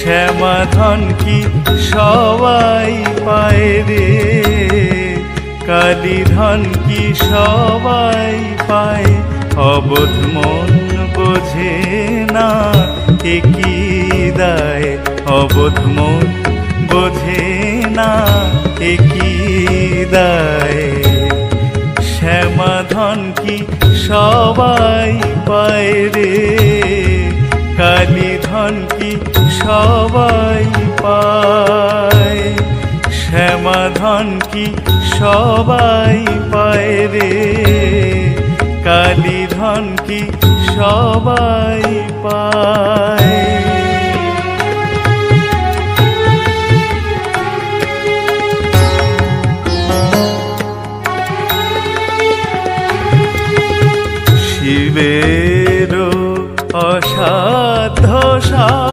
শ্যামাধন কি সবাই পায় রে, কালীধন কি সবাই পায়, অবোধ মন বোঝে না একই দায়, অবোধ মন বোঝে না একই দায়। শ্যামাধন কি সবাই পায় রে, কালীধন কি সবাই পায়, শ্যামাধন কি সবাই পায় রে, কালীধন কি সবাই পায়। শিবের